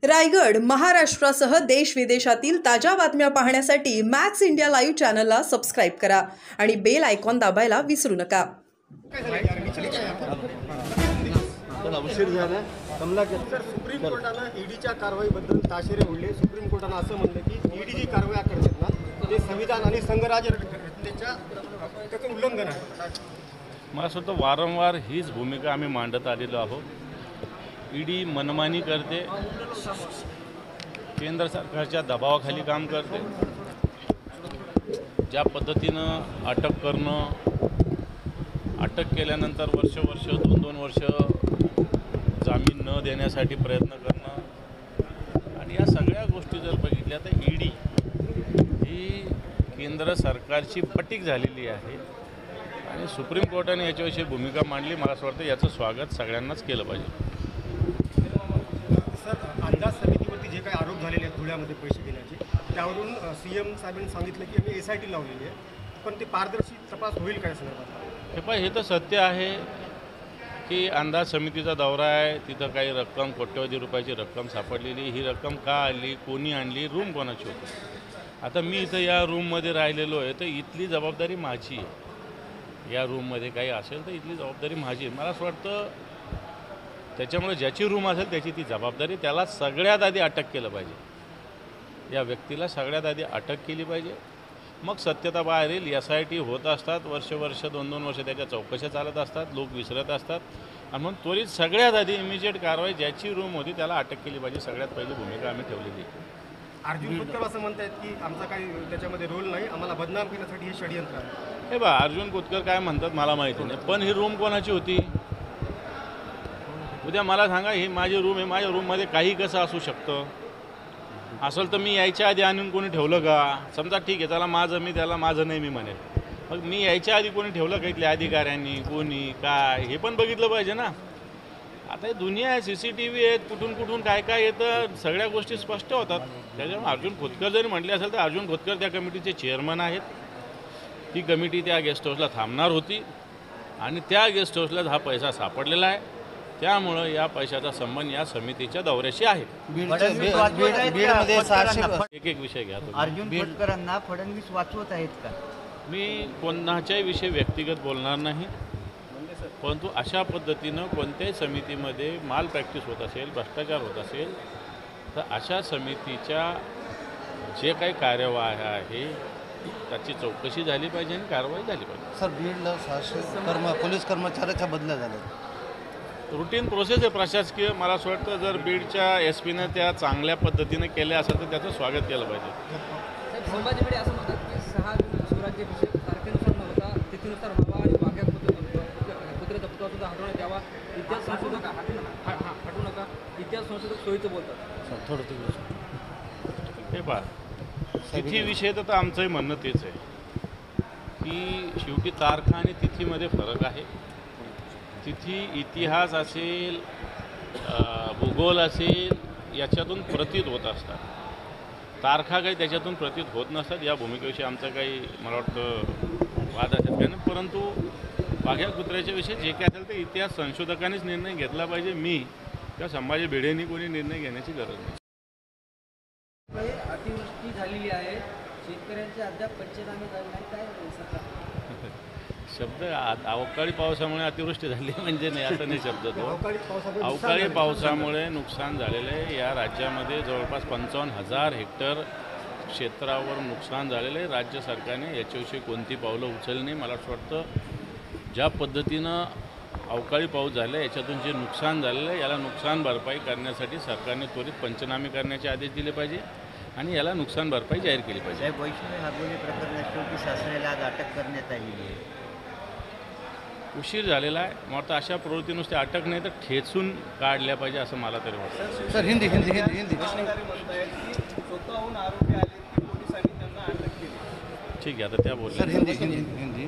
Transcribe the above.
रायगड महाराष्ट्रासह देश विदेशातील ताज्या बातम्या पाहण्यासाठी मॅक्स इंडिया लाईव्ह चॅनलला सबस्क्राइब करा आणि बेल आयकॉन दाबायला विसरू नका। उशीर झाला कमला सर, सुप्रीम कोर्टानं ईडीच्या कारवाईबद्दल ताशेरे ओढले। सुप्रीम कोर्टानं असं म्हणलं की ईडी जी कारवाई करतात ना ते संविधान आणि संघराज्य त्याचं उल्लंघन आहे। मला स्वतः वारंवार हीच भूमिका आम्ही मांडत आलेलो आहोत। ईडी मनमानी करते, केंद्र सरकारच्या दबावाखाली काम करते। ज्या पद्धतीनं अटक करणं, अटक केल्यानंतर वर्ष 2-2 वर्ष जामीन न देण्यासाठी प्रयत्न करणं आणि या सगळ्या गोष्टी जर बघितल्या तर ईडी ही केंद्र सरकारची पटीक झालेली आहे आणि सुप्रीम कोर्टाने याच्याविषयी भूमिका मांडली। मला असं वाटतं याचं स्वागत सगळ्यांनाच केलं पाहिजे। सर, अंदाज समितीवरती जे काही आरोप झालेले आहेत धुळ्यामध्ये पैसे घेण्याचे, त्यावरून सीएम साहेबांनी सांगितलं की आम्ही SIT लावलेली आहे, पण ते पारदर्शी तपास होईल काय संदर्भात? हे पाहिजे, हे तर सत्य आहे की अंदाज समितीचा दौरा आहे, तिथं काही रक्कम कोट्यवधी रुपयाची रक्कम सापडलेली। ही रक्कम का आली, कोणी आणली, रूम कोणाची होती? आता मी इथं या रूममध्ये राहिलेलो आहे तर इथली जबाबदारी माझी आहे। या रूममध्ये काही असेल तर इथली जबाबदारी माझी आहे। मला असं वाटतं त्याच्यामुळे ज्याची रूम असेल त्याची ती जबाबदारी, त्याला सगळ्यात आधी अटक केलं पाहिजे। या व्यक्तीला सगळ्यात आधी अटक केली पाहिजे, मग सत्यता बाहेर येईल। SIT होत असतात, वर्ष 2-2 वर्ष त्याच्या चौकशा चालत असतात, लोक विसरत असतात आणि म्हणून त्वरित सगळ्यात आधी इमिजिएट कारवाई, ज्याची रूम होती त्याला अटक केली पाहिजे। सगळ्यात पहिली भूमिका आम्ही ठेवलेली आहे। अर्जुन खोतकर असं म्हणतायत की आमचा काही त्याच्यामध्ये रोल नाही, आम्हाला बदनाम करण्यासाठी हे षडयंत्र आहे। हे बा, अर्जुन खोतकर काय म्हणतात मला माहिती नाही, पण ही रूम कोणाची होती? उद्या मला सांगा, ही माझी रूम आहे, माझ्या रूममध्ये काही कसं असू शकतं? असेल तर मी यायच्या आधी आणून कोणी ठेवलं का? समजा ठीक आहे, त्याला माझं, मी त्याला माझं नाही मी म्हणेल, मग मी यायच्या आधी कोणी ठेवलं का इथल्या अधिकाऱ्यांनी, कोणी काय, हे पण बघितलं पाहिजे ना। आता हे दुनिया आहे, CCTV आहेत, कुठून कुठून काय काय येतं, सगळ्या गोष्टी स्पष्ट होतात। त्याच्यामुळे अर्जुन खोतकर जरी म्हटले असेल तर अर्जुन खोतकर त्या कमिटीचे चेअरमन आहेत। ती कमिटी त्या गेस्ट हाऊसला थांबणार होती आणि त्या गेस्ट हाऊसला हा पैसा सापडलेला आहे, त्यामुळं या पैशाचा संबंध या समितीच्या दौऱ्याशी आहे। एक एक विषय घ्या तुम्ही। अर्जुन खोतकरांना फडणवीस वाचवत आहेत का? मी कोणाच्याही विषयी व्यक्तिगत बोलणार नाही, परंतु अशा पद्धतीनं कोणत्याही समितीमध्ये माल प्रॅक्टिस होत असेल, भ्रष्टाचार होत असेल तर अशा समितीच्या जे काही कार्यवाही आहे त्याची चौकशी झाली पाहिजे आणि कारवाई झाली पाहिजे। सर, बीडला 600 पोलीस कर्मचाऱ्याच्या बदल्या झाल्या। रुटीन प्रोसेस आहे प्रशासकीय। मला असं वाटतं जर बीडच्या SP-ने त्या चांगल्या पद्धतीने केल्या असेल तर त्याचं स्वागत केलं पाहिजे। संभाजीकडे असं म्हणतात की 6 स्वराज्याभिषेक तारखेनुसार नव्हता, तिथीनुसार व्हावा आणि वाघ्या कुत्रे तत्वासुद्धा हटवण्यात यावा। इतिहास संशोधक हटवू नका, इतिहास संशोधक सोयीचं बोलतात। थोडं हे पहा, तिथीविषयी तर आमचंही म्हणणं तेच आहे की शेवटी तारखा आणि तिथीमध्ये फरक आहे। तिथी इतिहास असेल, भूगोल असेल, याच्यातून प्रतीत होत असतात, तारखा काही त्याच्यातून प्रतीत होत नसतात। या भूमिकेविषयी आमचा काही मला वाटतं वाद असेल काय नाही, परंतु वाघ्या कुत्र्याच्या विषयी जे काय असेल ते इतिहास संशोधकांनीच निर्णय घेतला पाहिजे। मी किंवा संभाजी भिडेंनी कोणी निर्णय घेण्याची गरज नाही। अतिवृष्टी झालेली आहे, शेतकऱ्यांचे अद्याप पंचनामे झाले नाही, काय शब्द अवकाळी पावसामुळे अतिवृष्टी झाली म्हणजे नाही असं नाही शब्द तो। अवकाळी पावसामुळे नुकसान झालेलं आहे। या राज्यामध्ये जवळपास 55,000 हेक्टर क्षेत्रावर नुकसान झालेलं आहे। राज्य सरकारने याच्याविषयी कोणती पावलं उचलली नाही। मला असं वाटतं ज्या पद्धतीनं अवकाळी पाऊस झाला आहे याच्यातून जे नुकसान झालेलं आहे याला नुकसान भरपाई करण्यासाठी सरकारने त्वरित पंचनामे करण्याचे आदेश दिले पाहिजे आणि याला नुकसान भरपाई जाहीर केली पाहिजे। साहेब, वैष्णवी हागवणे प्रकरणात शेवटी शासनाला आज अटक करण्यात आलेली आहे। उशीर झालेला आहे, मग आता अशा प्रवृत्तीनुसार अटक नाही तर ठेचून काढल्या पाहिजे असं मला तरी वाटतं। सर, हिंदी ठीक आहे, आता त्या बोलल्या। सर, हिंदी